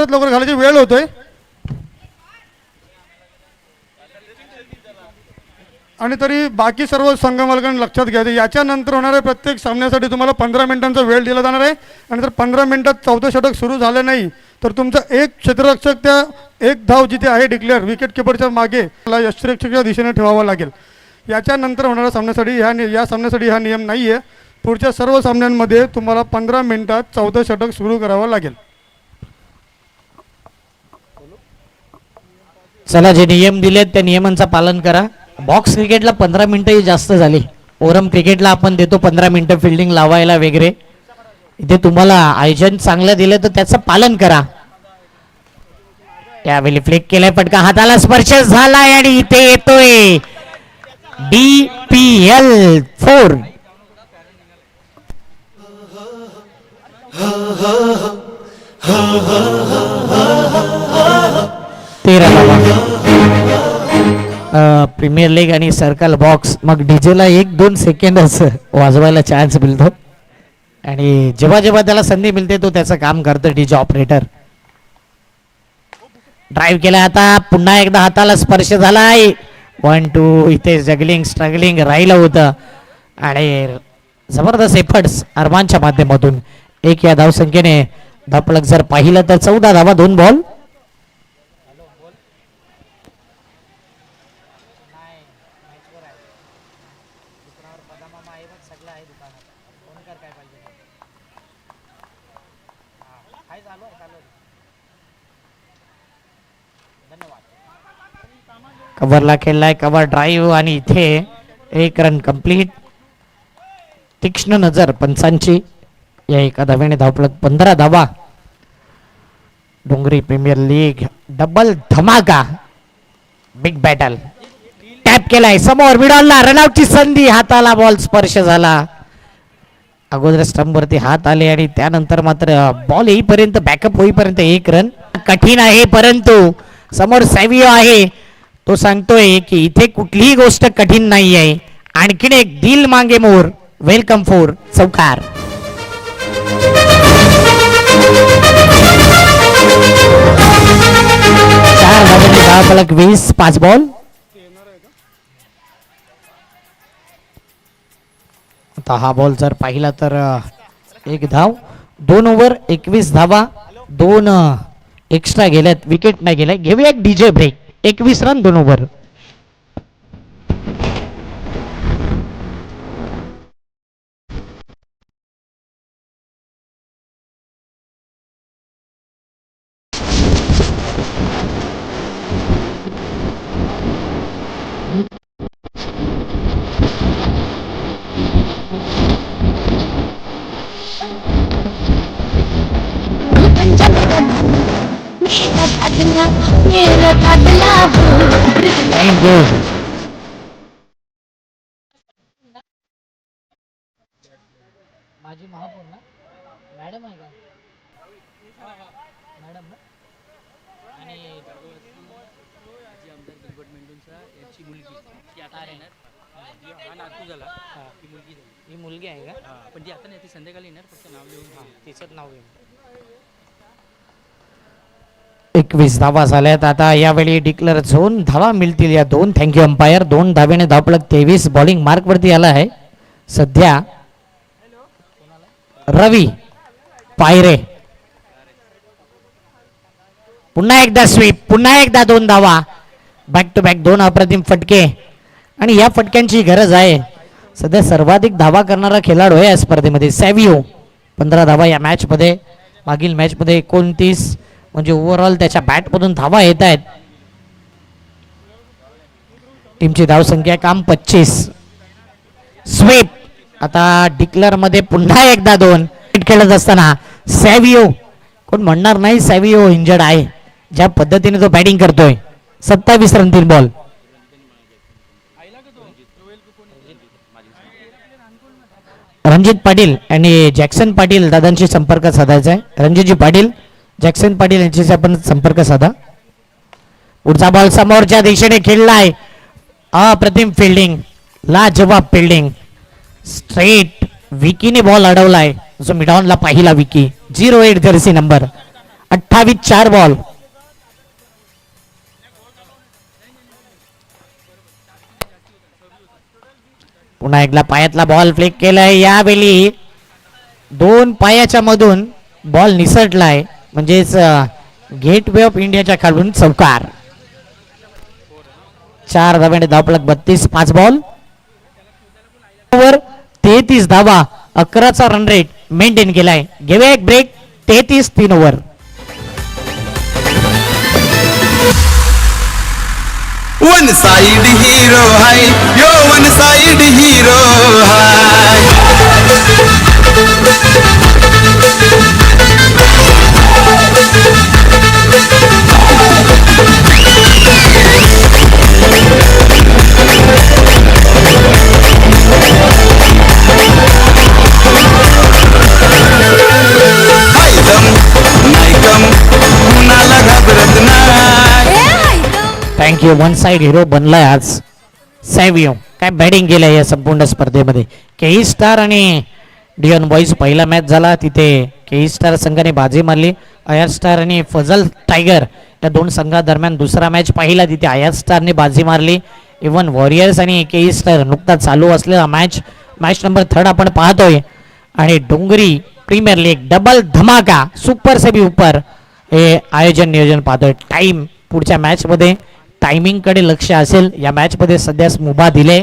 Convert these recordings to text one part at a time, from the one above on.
लवकर घालायची वेळ होतोय आणि तरी बाकी सर्व संघ मालकांनी लक्षात घ्यायचं याच्यानंतर होणाऱ्या प्रत्येक सामन्यासाठी तुम्हाला 15 मिनिटांचा वेळ दिला जाणार आहे आणि जर 15 मिनिटात चौथं षटक सुरू झालं नाही तर तुमचा एक क्षेत्ररक्षक त्या एक धाव जिथे आहे डिक्लेअर विकेट किपरच्या मागे त्याला यष्टिरक्षकच्या दिशेने ठेवावा लागेल. याच्यानंतर होणाऱ्या सामन्यासाठी या सामन्यासाठी हा नियम नाही आहे. पुढच्या सर्व सामन्यांमध्ये तुम्हाला 15 मिनिटात चौथं षटक सुरू करावं लागेल. चला जे नियम दिलेत त्या नियमांचं पालन करा. बॉक्स क्रिकेटला 15 मिनिटंही जास्त झाली. ओरम क्रिकेटला आपण देतो 15 मिनिटं फिल्डिंग लावायला वगैरे. इथे तुम्हाला आयोजन चांगलं दिलं तर त्याचं पालन करा. यावेळी फ्लिक केलाय फटका हाताला स्पर्श झालाय आणि इथे येतोय DPL 4. प्रीमियर लीग आणि सर्कल बॉक्स मग डीजेला 1-2 सेकंडच वाजवायला चान्स मिळतो आणि जेव्हा जेव्हा त्याला संधी मिळते तो त्याचं काम करतो डीजे ऑपरेटर. ड्राईव्ह केला आता पुन्हा एकदा हाताला स्पर्श झालाय. 1-2 इथे जगलिंग स्ट्रगलिंग राहिलं होतं आणि जबरदस्त एफर्ट्स अरमानच्या माध्यमातून एक या धावसंख्येने धापलक जर पाहिलं तर 14 धावा 2 बॉल. कव्हरला खेळलाय कव्हर ड्राईव्ह आणि इथे 1 रन कंप्लीट. तीक्ष्ण नजर पंचांची. या एका धाव्याने धावपळक 15 धावा. डोंगरी प्रीमियर लीग डबल धमाका बिग बॅटल. टॅप केलाय समोर मिडॉलला रनआउटची संधी हाताला बॉल स्पर्श झाला. अगोदर स्टंप वरती हात आले आणि त्यानंतर मात्र बॉल येईपर्यंत बॅकअप होईपर्यंत 1 रन. कठीण आहे परंतु समोर सॅव्हियो आहे तो सांगतोय की इथे कुठलीही गोष्ट कठीण नाही आहे. आणखीन एक दिल मांगे मोर वेलकम फॉर चौकार. धावफलक 20 5 बॉल. आता हा बॉल जर पाहिला तर 1 धाव 2 ओव्हर 21 धावा 2 एक्स्ट्रा गेल्यात विकेट नाही गेलाय. घेऊया एक डीजे ब्रेक. 21 run 2 over. माझी महापौर ना मॅडम आहे का मॅडम ना आणि आमदार गणपत मेंढूंचा याची मुलगी ती आता येणार. हा नातू झाला ती मुलगी झाली. ही मुलगी आहे का पण ती आता नाही ती संध्याकाळी येणार फक्त नाव लिहून तिचं नाव घेऊन. 21 धावा झाल्यात. आता यावेळी डिक्लेअर झोन धावा मिळतील या 2. Thank you umpire. 2 धावेने धावपळक 23 बॉलिंग मार्क वरती आला आहे सध्या रवी पायरे. पुन्हा एकदा स्वीप पुन्हा एकदा 2 धावा बॅक टू बॅक 2 अप्रतिम फटके आणि या फटक्यांची गरज आहे. सध्या सर्वाधिक धावा करणारा खेळाडू आहे या स्पर्धेमध्ये सॅव्हियो. 15 धावा या मॅच मध्ये. मागील मॅच मध्ये 29 म्हणजे ओव्हरऑल त्याच्या बॅट मधून धावा येत आहेत. टीमची धावसंख्या काम 25. स्वीप आता डिक्लेअर मध्ये पुन्हा एकदा 2 खेळत असताना सॅव्हियो. कोण म्हणणार नाही सॅव्हियो इंजर्ड आहे. ज्या पद्धतीने तो बॅटिंग करतोय. 27 रन 3 बॉल. रणजित पाटील आणि जॅक्सन पाटील दादांशी संपर्क साधायचा आहे. रणजितजी पाटील जॅक्सन पाटील यांच्याशी आपण संपर्क साधा. पुढचा बॉल समोरच्या दिशेने खेळलाय. अप्रतिम फिल्डिंग लाजवाब फिल्डिंग. स्ट्रेट विकीने बॉल अडवलाय जो मिडॉनला पाहिला. Vicky 08 Jersey number 28 4 ball. पुन्हा एकदा पायातला बॉल फ्लिक केलाय. यावेळी 2 पायाच्या मधून बॉल निसटलाय, म्हणजेच गेटवे ऑफ इंडियाच्या खालून चौकार. 4 धाब्याने धावफलक 32 5 बॉल वर 33 धावा 11चा रन रेट मेंटेन केलाय. घेऊया एक break. 33 3 over. One side hero है यो वन साइड हीरो है दम नाही कम कुणाला घाबरत नाही. थँक्यू. वन साइड हिरो बनलाय आज सॅव्हियो. काय बॅटिंग केलंय या संपूर्ण स्पर्धेमध्ये. केई स्टार आणि डियॉन बॉईज पहिला मॅच झाला, तिथे केई स्टार संघाने बाजी मारली. अयाज स्टार आणि फजल टायगर या 2 संघादरम्यान दुसरा मॅच पाहिला, तिथे अयाज स्टारने बाजी मारली. इव्हन वॉरियर्स आणि केई स्टार नुकता चालू असलेला मॅच नंबर 3 आपण पाहतोय. आणि डोंगरी प्रीमियर लीग डबल धमाका सुपर सेबी उपर हे आयोजन नियोजन पाहतोय. टाइम पुढच्या मॅच मध्ये टायमिंग कडे लक्ष असेल. या मॅच मध्ये सध्या मुभा दिले.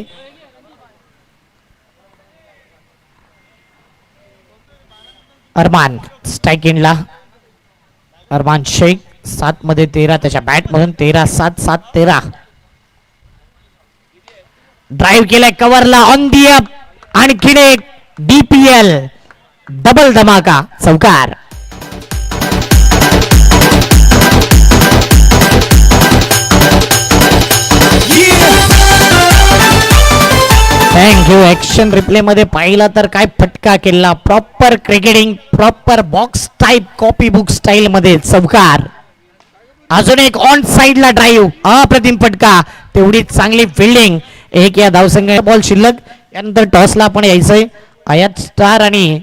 अरमान स्ट्राईक इनला. अरमान शेख 7 मध्ये 13, त्याच्या बॅट मधून 13 7 7 13. ड्राईव्ह केलाय कव्हरला ऑन दी अप. आणखीन एक DPL डबल धमाका चौकार. थँक्यू. ऍक्शन रिप्ले मध्ये पाहिला तर काय फटका केला. Proper cricketing, proper box type copy book style मध्ये चौकार. अजून एक ऑन साइडला ड्राईव्ह, अप्रतिम फटका. तेवढीच चांगली फिल्डिंग. एक या धावसंघ बॉल शिल्लक. यानंतर टॉसला आपण यायचंय. अयाज स्टार आणि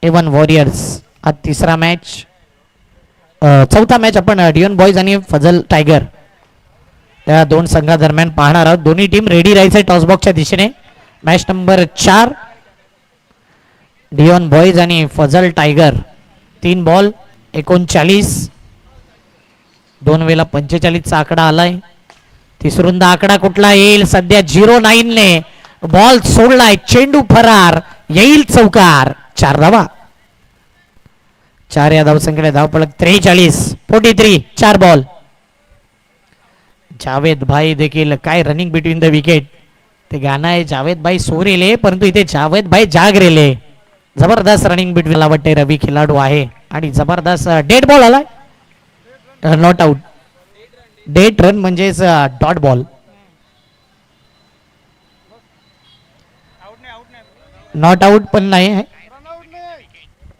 एवन वॉरियर्स हा तिसरा मॅच. चौथा मॅच आपण डियॉन बॉईज आणि फजल टायगर या 2 संघादरम्यान पाहणार आहोत. दोन्ही टीम रेडी राहायचंय टॉस बॉक्सच्या दिशेने. मॅच नंबर 4 डियॉन बॉईज आणि फजल टायगर. 3 बॉल 39. 2 वेळेला 45चा आकडा आलाय. तिसरूंदा आकडा कुठला येईल. सध्या 0-9 ने बॉल सोडलाय. चेंडू फरार. येईल चौकार. 4 धावा. 4 या धावसंख्येला धावफलक 43 43 4 बॉल. जावेद भाई देखील काय रनिंग बिटवीन द विकेट. ते गाणं आहे जावेद भाई सो रेले, परंतु इथे जावेद भाई जाग रेले. जबरदस्त रनिंग बिटवीन वाटते. रवी खिलाडू आहे आणि जबरदस्त डेड बॉल आलाय. Not out. डेट रन म्हणजेच डॉट बॉल. नॉट आउट पण नाही.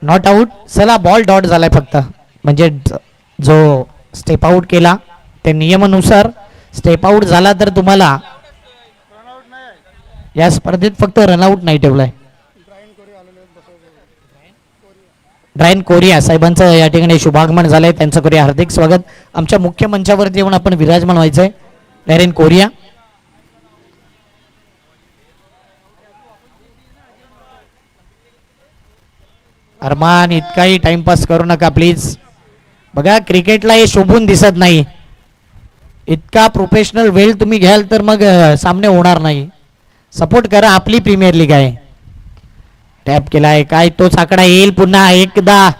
Not out. चला बॉल डॉट झालाय फक्त. म्हणजे जो स्टेप आउट केला ते नियमानुसार स्टेप आउट झाला तर तुम्हाला या स्पर्धेत फक्त रनआउट नाही ठेवलाय. ड्रायन कोरिया साहेबांचं या ठिकाणी शुभागमन झालंय. त्यांचं करूया हार्दिक स्वागत. आमच्या मुख्य मंचावरती येऊन आपण विराजमान व्हायचंय. ड्रायन कोरिया. अरमान इतकाही टाइमपास करू नका प्लीज. बघा क्रिकेटला हे शोभून दिसत नाही. इतका प्रोफेशनल वेळ तुम्ही घ्याल तर मग सामने होणार नाही. सपोर्ट करा. आपली प्रीमियर लीग आहे. टॅप केलाय. काय तोच आकडा येईल पुन्हा एकदा.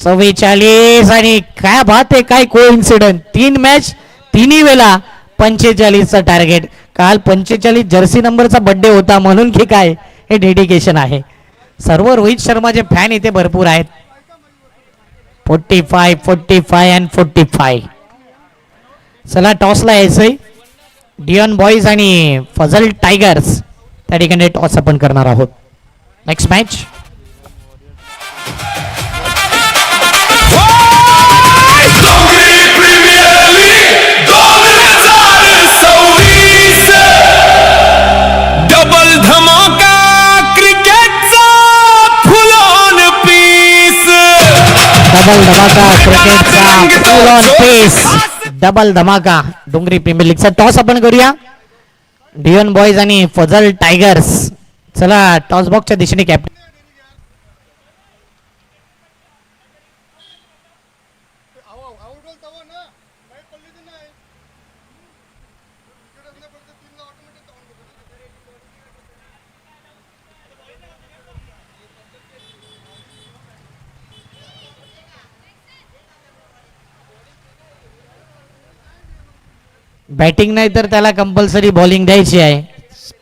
44 आणि काय बात आहे. काय कोइन्सिडंट. 3 मॅच 3ही वेळेला 45चा टार्गेट. काल 45 जर्सी नंबरचा बर्थडे होता म्हणून की काय हे डेडिकेशन आहे. सर्व रोहित शर्माचे फॅन इथे भरपूर आहेत. 45 45 अँड 45. चला टॉसला यायचंय. डियॉन बॉईज आणि फजल टायगर्स त्या ठिकाणी टॉस आपण करणार आहोत. Next match. डबल धमाका क्रिकेटचा फुल ऑन पीस. डबल धमाका क्रिकेटचा फुल ऑन पेस डबल धमाका डोंगरी प्रीमियर लीगचा टॉस आपण करूया डियन बॉयज आणि फजल टायगर्स चला टॉस बॉक्सच्या दिशेने कॅप्टन बॅटिंग नाही तर त्याला कंपल्सरी बॉलिंग द्यायची आहे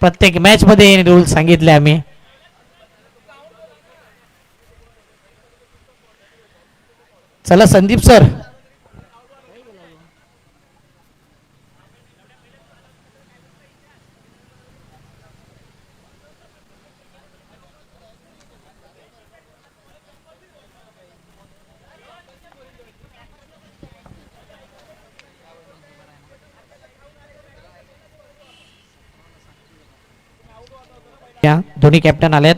प्रत्येक मॅच मध्ये रूल सांगितले आम्ही चला संदीप सर या दोन्ही कॅप्टन आलेत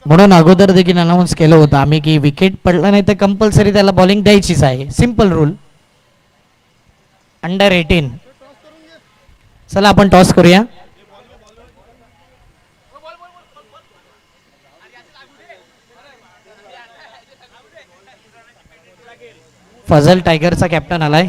म्हणून अगोदर देखील अनाऊन्स केलं होतं आम्ही की विकेट पडला नाही तर कंपल्सरी त्याला बॉलिंग द्यायचीच आहे सिंपल रूल अंडर 18 चला आपण टॉस करूया फजल टायगरचा कॅप्टन आलाय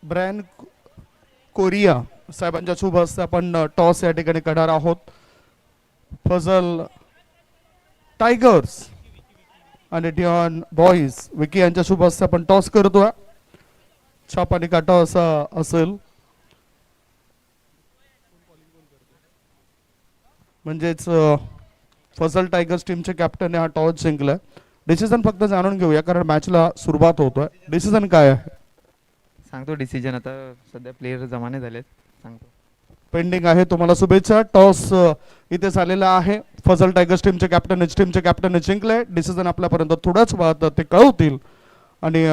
ब्रॅन कोरिया साहेबांच्या शुभ हस्ते आपण टॉस या ठिकाणी करणार आहोत फजल टायगर्स आणि डियॉन बॉईज विकी यांच्या शुभ हस्ते आपण टॉस करतोय छाप आणि काटा असा असेल म्हणजेच फजल टायगर्स टीमचे कॅप्टन हा टॉस जिंकलाय डिसिजन फक्त जाणून घेऊया कारण मॅचला सुरुवात होतोय डिसिजन काय आहे सांगतो डिसिजन आता सध्या प्लेयर जमाने झालेत सांगतो पेंडिंग आहे तुम्हाला शुभेच्छा टॉस इथे झालेला आहे फजल टायगर्स टीमचे कॅप्टन जिंकले डिसिजन आपल्यापर्यंत थोड्याच वेळात ते कळवतील आणि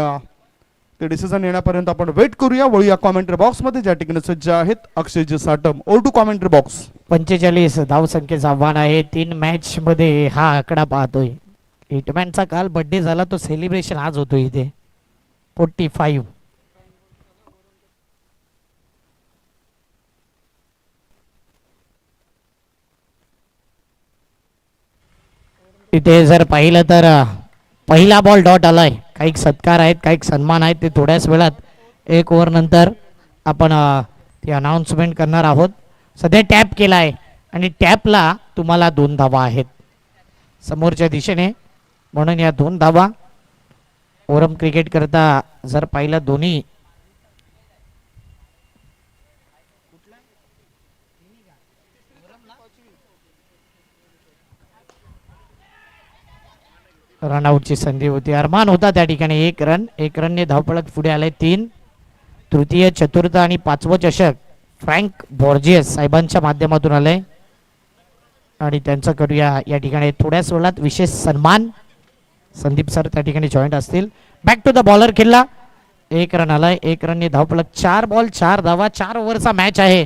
ते डिसिजन येण्यापर्यंत आपण वेट करूया वळूया कॉमेंट्री बॉक्स मध्ये ज्या ठिकाणी सज्ज आहेत Akshayji Satam O two commentary box 45 धावसंख्येचं आव्हान आहे 3 मॅच मध्ये हा आकडा पाहतोय हिटमॅनचा काल बर्थडे झाला तो सेलिब्रेशन आज होतो इथे 45 तिथे जर पाहिलं तर पहिला बॉल डॉट आलाय काही सत्कार आहेत काही सन्मान आहेत ते थोड्याच वेळात 1 ओव्हर नंतर आपण ती अनाउन्समेंट करणार आहोत सध्या टॅप केलाय आणि टॅपला तुम्हाला 2 धावा आहेत समोरच्या दिशेने म्हणून या 2 धावा ओरम क्रिकेट करता जर पाहिलं दोन्ही रनआउटची संधी होती अरमान होता त्या ठिकाणी 1 रनने धावपळत पुढे आले 3 तृतीय चतुर्थ आणि 5वं चषक फ्रँक बॉर्जियस साहेबांच्या माध्यमातून आलंय आणि त्यांचं करूया या ठिकाणी थोड्याच वेळात विशेष सन्मान संदीप सर त्या ठिकाणी जॉईंट असतील बॅक टू द बॉलर खेळला 1 रन आलाय 1 रनने धावपळत 4 बॉल 4 धावा 4 ओव्हरचा मॅच आहे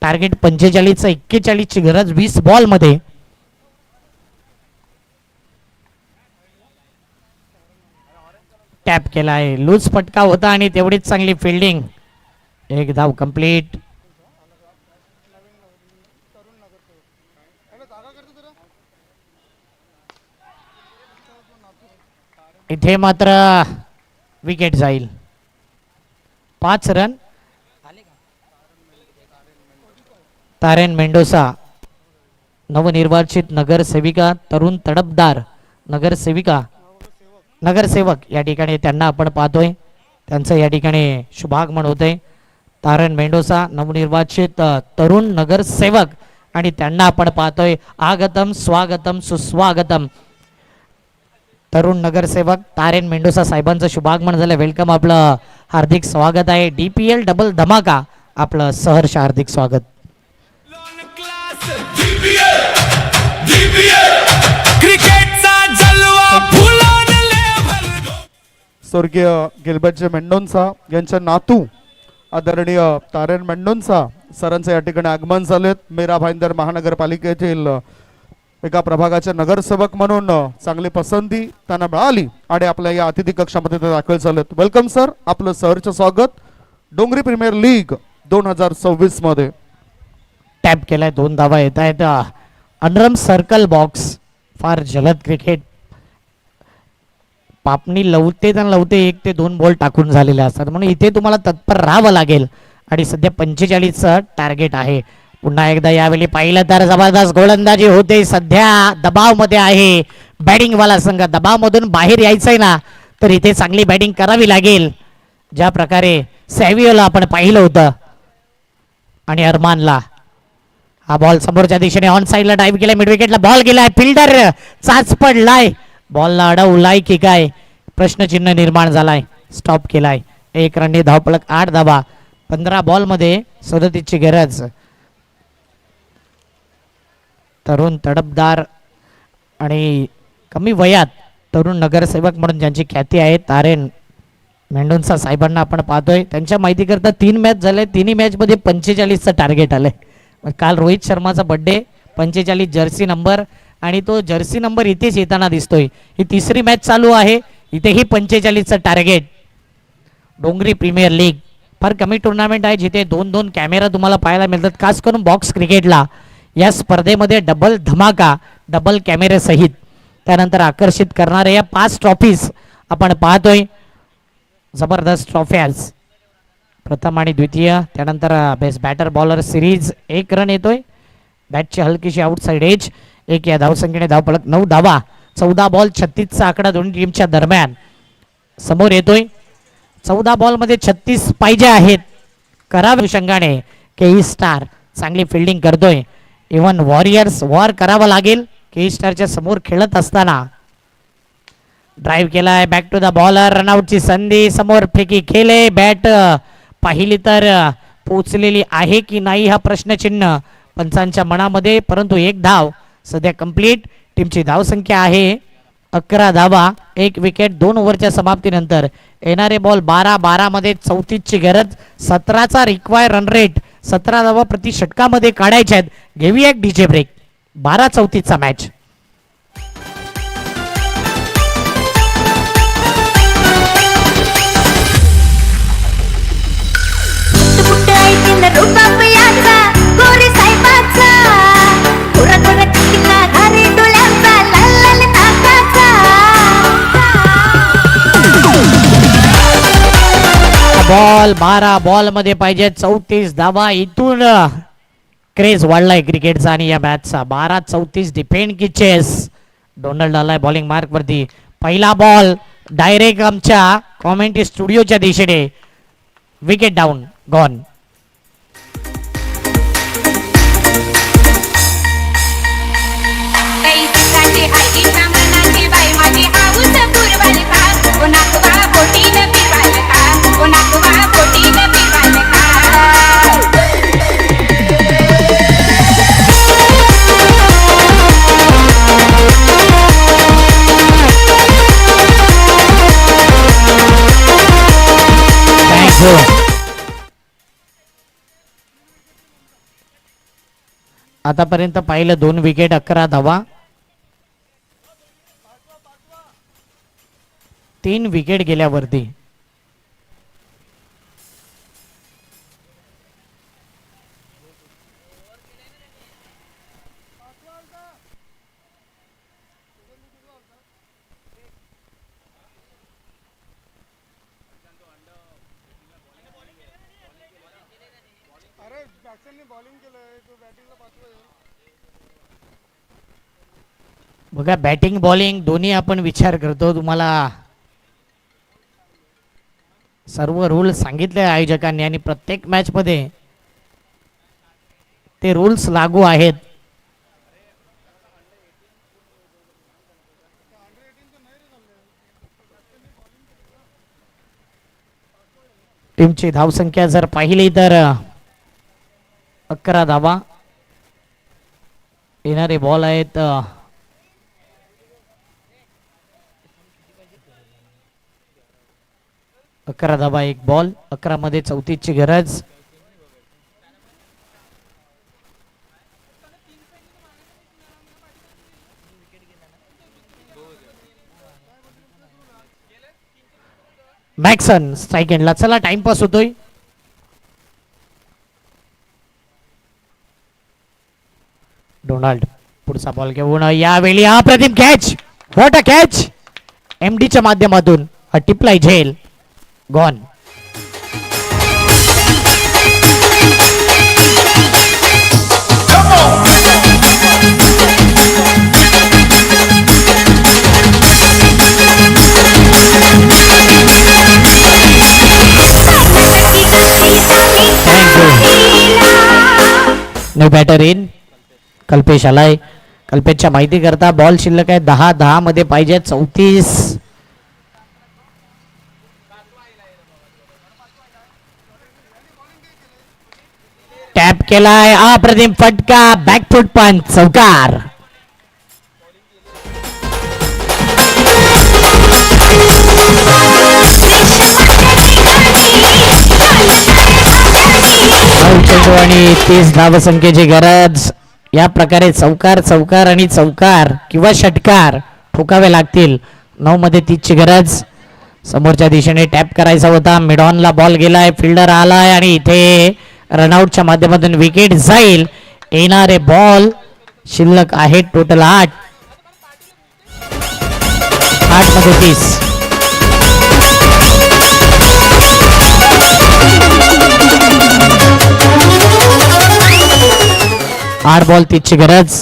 टार्गेट 45 41 ची गरज 20 बॉल मध्ये टॅप केलाय, लूज फटका होता आणि तेवढीच चांगली फिल्डिंग. एक धाव कंप्लीट. इथे मात्र विकेट जाईल. 5 रन. तारेन मेंडोसा नवनिर्वाचित नगरसेविका, तरुण तडफदार नगरसेवक या ठिकाणी त्यांना आपण पाहतोय. त्यांचं या ठिकाणी शुभागमन होतंय. तारेन मेंडोसा नवनिर्वाचित तरुण नगरसेवक आणि त्यांना आपण पाहतोय. आगतम स्वागतम सुस्वागतम. तरुण नगरसेवक तारेन मेंडोसा साहेबांचं शुभागमन झालं. वेलकम, आपलं हार्दिक स्वागत आहे. DPL डबल धमाका आपलं सहर्ष हार्दिक स्वागत. क्रिकेटचा जलवा फुलून लेव्हल. स्वर्गीय गिल्बर्ट मेंडोन्सा यांच्या नातू आदरणीय तारेन मेंडोन्सा सरांचं या ठिकाणी आगमन झालेत. मीरा भाईंदर महानगरपालिकेतील एका प्रभागाचे नगरसेवक म्हणून चांगली पसंती त्यांना मिळाली आणि आपल्या या अतिथी कक्षामध्ये ते दाखल झालेत. वेलकम सर, आपलं सहर्ष स्वागत. डोंगरी प्रीमियर लीग 2026 मध्ये टॅप केलाय. 2 धावा येत आहेत. अनरम सर्कल बॉक्स. फार जलद क्रिकेट. पापणी लवते एक ते 2 बॉल टाकून झालेले असतात, म्हणून इथे तुम्हाला तत्पर राहावं लागेल. आणि सध्या 45 टार्गेट आहे. पुन्हा एकदा यावेळी पाहिलं तर जबरदस्त गोलंदाजी होते. सध्या दबाव मध्ये आहे बॅटिंग वाला संघ. दबाव मधून बाहेर यायचंय ना, तर इथे चांगली बॅटिंग करावी लागेल. ज्या प्रकारे सॅव्हियोला आपण पाहिलं होतं आणि अरमानला. हा बॉल समोरच्या दिशेने ऑन साइडला ड्राईव्ह केलाय. मिड विकेटला बॉल गेलाय. फिल्डर चाच पडलाय. बॉलला अडवलाय की काय, प्रश्नचिन्ह निर्माण झालाय. स्टॉप केलाय. 1 रनने धावफलक. 8 धावा. 15 बॉल मध्ये 37ची गरज. तरुण तडफदार आणि कमी वयात तरुण नगरसेवक म्हणून ज्यांची ख्याती आहे तारेन मेंडोन्सा साहेबांना आपण पाहतोय. त्यांच्या माहिती करता 3 मॅच झाले. 3ही मॅच मध्ये 45चं टार्गेट आलंय. काल रोहित शर्माचा बर्थडे, 45 जर्सी नंबर, आणि तो जर्सी नंबर इथेच येताना दिसतोय. ही 3री मॅच चालू आहे. इथेही 45चं टार्गेट. डोंगरी प्रीमियर लीग फार कमी टुर्नामेंट आहे जिथे 2-2 कॅमेरा तुम्हाला पाहायला मिळतात. खास करून बॉक्स क्रिकेटला या स्पर्धेमध्ये डबल धमाका, डबल कॅमेरे सहित त्यानंतर आकर्षित करणाऱ्या या 5 ट्रॉफीज आपण पाहतोय. जबरदस्त ट्रॉफ्याज. प्रथम आणि द्वितीय. त्यानंतर best batter bowler series. 1 run येतोय. बॅटची हलकीशी आउटसाइड एज. 1 या धावसंख्येने धावफलक. 9 धावा. 14 बॉल 36चा आकडा दोन्ही टीमच्या दरम्यान समोर येतोय. 14 बॉल मध्ये 36 पाहिजे आहेत. करावे संघाने. के स्टार चांगली फिल्डिंग करतोय. इव्हन वॉरियर्स वॉर करावं लागेल. के स्टारच्या समोर खेळत असताना ड्राईव्ह केलाय. Back to the bowler. रनआउटची संधी. समोर फेकी खेळे. बॅट पाहिली तर पोचलेली आहे की नाही हा प्रश्नचिन्ह पंचांच्या मनामध्ये, परंतु 1 धाव सध्या कंप्लीट. टीमची धावसंख्या आहे 11 धावा. 1 विकेट. 2 ओव्हरच्या समाप्तीनंतर येणारे बॉल 12 मध्ये 34ची गरज. 17चा रिक्वायर रन रेट. 17 धावा प्रति षटकामध्ये काढायच्या आहेत. घेऊया एक डीजे ब्रेक. 12-34चा मॅच. बॉल 12 बॉल मध्ये पाहिजे 34 धावा. इथून क्रेज वाढलाय क्रिकेटचा आणि या मॅचचा. 12-34 डिफेंड की चेस. डोनाल्ड आलाय बॉलिंग मार्क वरती. पहिला बॉल डायरेक्ट आमच्या कॉमेंट्री स्टुडिओच्या दिशेने. Wicket down. गॉन. आतापर्यंत पाहिलं 2 विकेट 11 धावा. 3 विकेट गेल्यावरती. बघा बॅटिंग बॉलिंग दोन्ही आपण विचार करतो. तुम्हाला सर्व रूल सांगितले आयोजकांनी आणि प्रत्येक मॅच मध्ये ते रूल्स लागू आहेत. टीमची धावसंख्या जर पाहिली तर 11 धावा. येणारे बॉल आहेत 11 धावा 1 बॉल. 11 मध्ये 34ची गरज. मॅक्सन स्ट्राईक एंडला. चला टाइमपास होतोय. डोनाल्ड पुढचा बॉल घेऊन यावेळी अप्रतिम catch. What a catch. MD च्या माध्यमातून हा टिपलाय झेल. Gone. New batter in. Kalpesh आलाय. कल्पेशच्या माहिती करता बॉल शिल्लक आहे 10 मध्ये पाहिजे 34. टॅप केलाय. अप्रतिम फटका. बॅकफुट पंच. चौकार. चेंडू आणि 30 धावसंख्येची गरज. या प्रकारे चौकार चौकार आणि चौकार किंवा षटकार ठोकावे लागतील. 9 मध्ये 30 ची गरज. समोरच्या दिशेने टॅप करायचा होता. मिडॉनला बॉल गेलाय. फिल्डर आलाय आणि इथे रनआउटच्या माध्यमातून विकेट जाईल. येणारे बॉल शिल्लक आहे टोटल 8 मध्ये 30. 8 बॉल 30 ची गरज.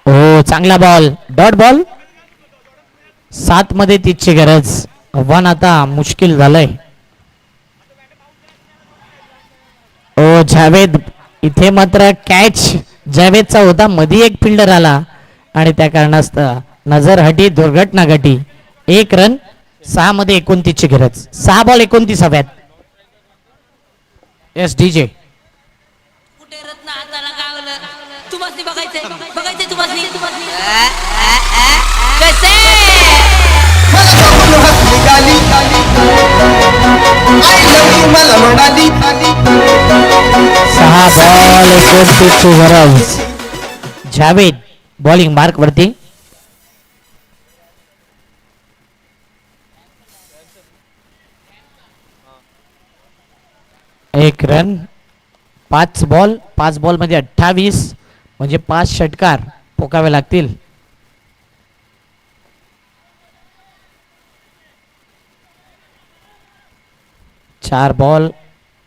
हो चांगला बॉल. Dot ball. 7 मध्ये 30 ची गरज. आव्हान आता मुश्किल झालंय. ओ जावेद. इथे मात्र कॅच जावेदचा होता. मध्ये एक फिल्डर आला आणि त्या कारणास्तव नजर हटी. दुर्घटना घटी. 1 रन. 6 मध्ये 29 ची गरज. 6 बॉल 29 हव्यात. S DJ. कुठे रत्न हाताला गावलं. तुम्हाला बघायचंय बघायचंय तुम्हाला कसे मला म्हणाली 6 बॉल 29 ची गरज. जावेद बॉलिंग मार्क वरती. एक रन. 5 बॉल मध्ये 28 म्हणजे 5 षटकार ठोकावे लागतील. चार बॉल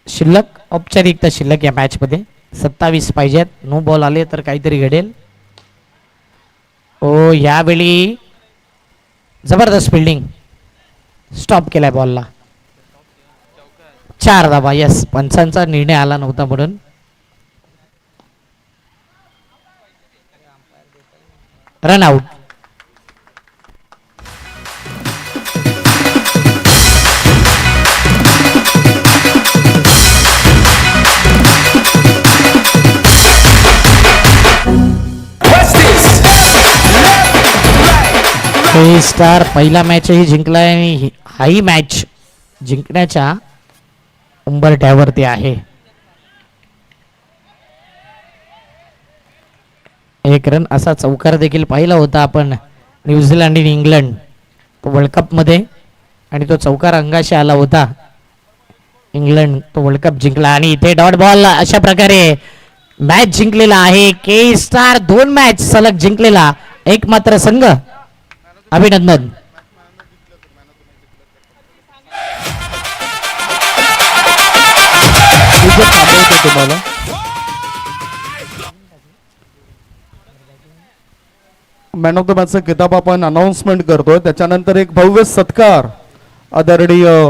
शिल्लक. औपचारिकता शिल्लक या मॅच मध्ये 27 पाहिजेत. 9 बॉल आले तर काहीतरी घडेल. ओ यावेळी जबरदस्त फिल्डिंग. स्टॉप केलाय बॉलला. 4 धावा. यस पंचांचा निर्णय आला नव्हता म्हणून. Run out. स्टार पहिला मॅचही जिंकलाय आणि हाही मॅच जिंकण्याच्या उंबरठ्यावरती आहे. एक रन असा चौकार देखील पाहिला होता आपण न्यूझीलंड आणि इंग्लंड तो वर्ल्ड कपमध्ये आणि तो चौकार अंगाशी आला होता. इंग्लंड तो वर्ल्ड कप जिंकला आणि इथे डॉट बॉल अशा प्रकारे मॅच जिंकलेला आहे. के स्टार 2 मॅच सलग जिंकलेला एकमात्र संघ. अभिनंदन. तुम्हाला मॅन ऑफ द मॅचचा किताब आपण अनाउन्समेंट करतोय. त्याच्यानंतर एक भव्य सत्कार आदरणीय